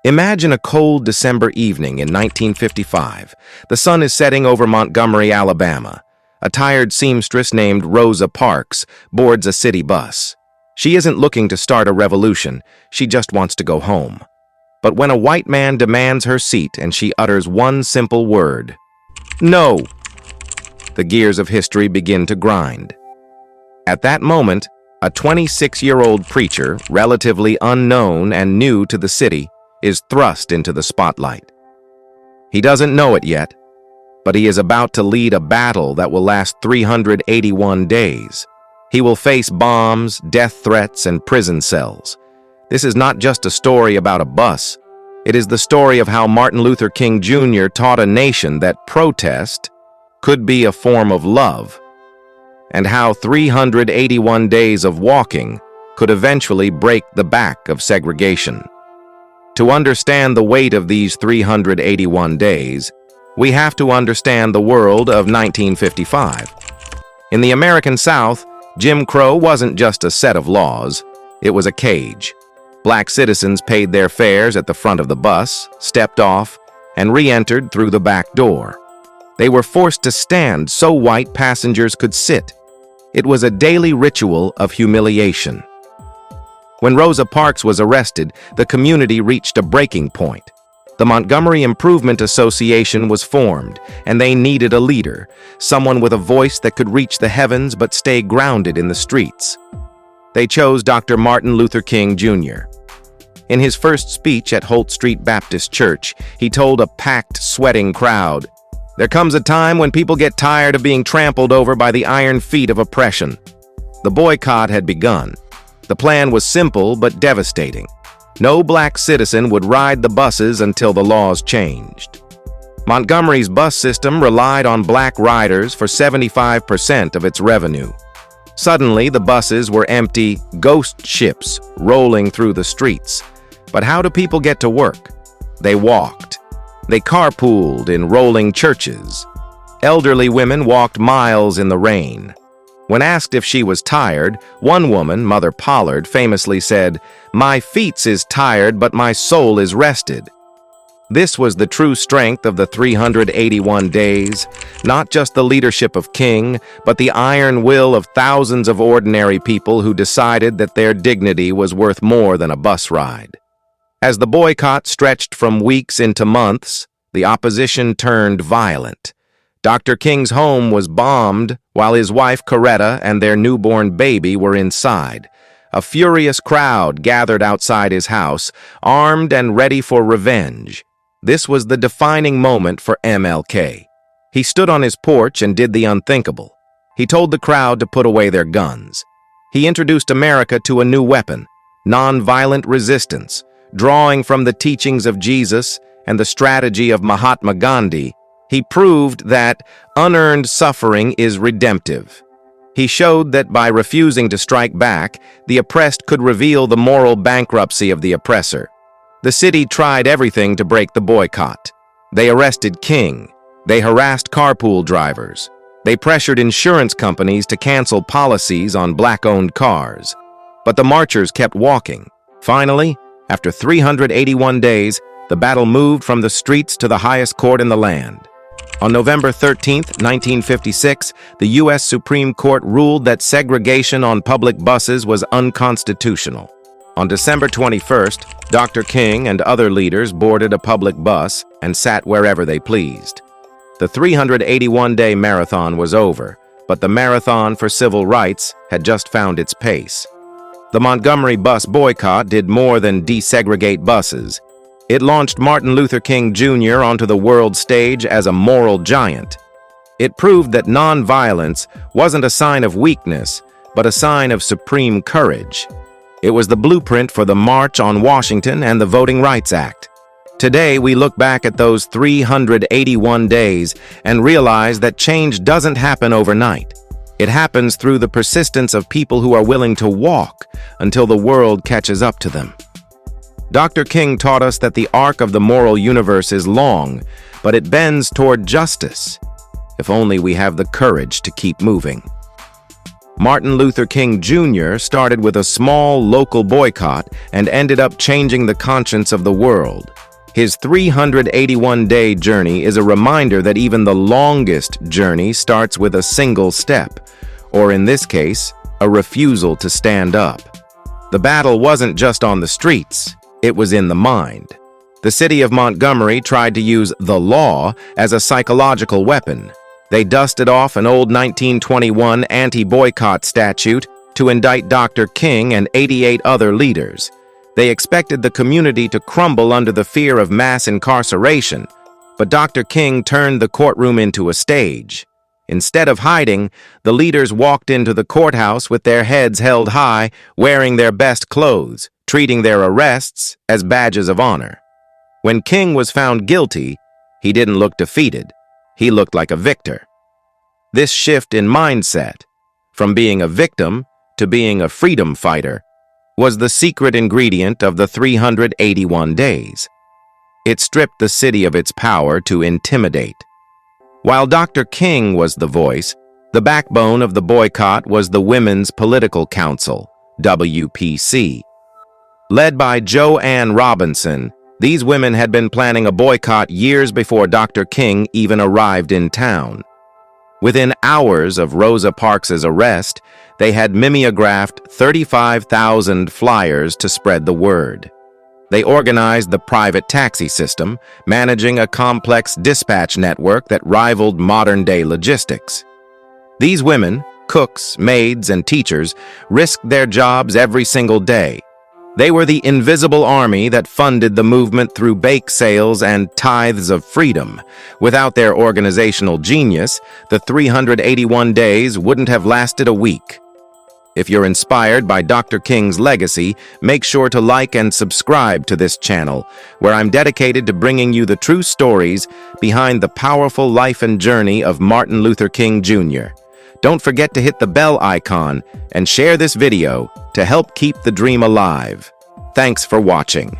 Imagine a cold December evening in 1955. The sun is setting over Montgomery, Alabama. A tired seamstress named Rosa Parks boards a city bus. She isn't looking to start a revolution, she just wants to go home. But when a white man demands her seat and she utters one simple word, "No," the gears of history begin to grind. At that moment, a 26-year-old preacher, relatively unknown and new to the city, is thrust into the spotlight. He doesn't know it yet, but he is about to lead a battle that will last 381 days. He will face bombs, death threats, and prison cells. This is not just a story about a bus. It is the story of how Martin Luther King Jr. taught a nation that protest could be a form of love, and how 381 days of walking could eventually break the back of segregation. To understand the weight of these 381 days, we have to understand the world of 1955. In the American South, Jim Crow wasn't just a set of laws, it was a cage. Black citizens paid their fares at the front of the bus, stepped off, and re-entered through the back door. They were forced to stand so white passengers could sit. It was a daily ritual of humiliation. When Rosa Parks was arrested, the community reached a breaking point. The Montgomery Improvement Association was formed, and they needed a leader, someone with a voice that could reach the heavens but stay grounded in the streets. They chose Dr. Martin Luther King Jr. In his first speech at Holt Street Baptist Church, he told a packed, sweating crowd, "There comes a time when people get tired of being trampled over by the iron feet of oppression." The boycott had begun. The plan was simple but devastating. No black citizen would ride the buses until the laws changed. Montgomery's bus system relied on black riders for 75% of its revenue. Suddenly, the buses were empty ghost ships rolling through the streets. But how do people get to work? They walked. They carpooled in rolling churches. Elderly women walked miles in the rain. When asked if she was tired, one woman, Mother Pollard, famously said, "My feet is tired, but my soul is rested." This was the true strength of the 381 days, not just the leadership of King, but the iron will of thousands of ordinary people who decided that their dignity was worth more than a bus ride. As the boycott stretched from weeks into months, the opposition turned violent. Dr. King's home was bombed while his wife Coretta and their newborn baby were inside. A furious crowd gathered outside his house, armed and ready for revenge. This was the defining moment for MLK. He stood on his porch and did the unthinkable. He told the crowd to put away their guns. He introduced America to a new weapon, nonviolent resistance, drawing from the teachings of Jesus and the strategy of Mahatma Gandhi. He proved that unearned suffering is redemptive. He showed that by refusing to strike back, the oppressed could reveal the moral bankruptcy of the oppressor. The city tried everything to break the boycott. They arrested King. They harassed carpool drivers. They pressured insurance companies to cancel policies on black-owned cars. But the marchers kept walking. Finally, after 381 days, the battle moved from the streets to the highest court in the land. On November 13, 1956, the U.S. Supreme Court ruled that segregation on public buses was unconstitutional. On December 21st, Dr. King and other leaders boarded a public bus and sat wherever they pleased. The 381-day marathon was over, but the marathon for civil rights had just found its pace. The Montgomery Bus Boycott did more than desegregate buses. It launched Martin Luther King Jr. onto the world stage as a moral giant. It proved that nonviolence wasn't a sign of weakness, but a sign of supreme courage. It was the blueprint for the March on Washington and the Voting Rights Act. Today, we look back at those 381 days and realize that change doesn't happen overnight. It happens through the persistence of people who are willing to walk until the world catches up to them. Dr. King taught us that the arc of the moral universe is long, but it bends toward justice, if only we have the courage to keep moving. Martin Luther King Jr. started with a small local boycott and ended up changing the conscience of the world. His 381-day journey is a reminder that even the longest journey starts with a single step, or in this case, a refusal to stand up. The battle wasn't just on the streets, it was in the mind. The city of Montgomery tried to use the law as a psychological weapon. They dusted off an old 1921 anti-boycott statute to indict Dr. King and 88 other leaders. They expected the community to crumble under the fear of mass incarceration, but Dr. King turned the courtroom into a stage. Instead of hiding, the leaders walked into the courthouse with their heads held high, wearing their best clothes, treating their arrests as badges of honor. When King was found guilty, he didn't look defeated. He looked like a victor. This shift in mindset, from being a victim to being a freedom fighter, was the secret ingredient of the 381 days. It stripped the city of its power to intimidate. While Dr. King was the voice, the backbone of the boycott was the Women's Political Council, WPC. Led by Joanne Robinson, these women had been planning a boycott years before Dr. King even arrived in town. Within hours of Rosa Parks' arrest, they had mimeographed 35,000 flyers to spread the word. They organized the private taxi system, managing a complex dispatch network that rivaled modern-day logistics. These women, cooks, maids, and teachers, risked their jobs every single day. They were the invisible army that funded the movement through bake sales and tithes of freedom. Without their organizational genius, the 381 days wouldn't have lasted a week. If you're inspired by Dr. King's legacy, make sure to like and subscribe to this channel, where I'm dedicated to bringing you the true stories behind the powerful life and journey of Martin Luther King Jr. Don't forget to hit the bell icon and share this video to help keep the dream alive. Thanks for watching.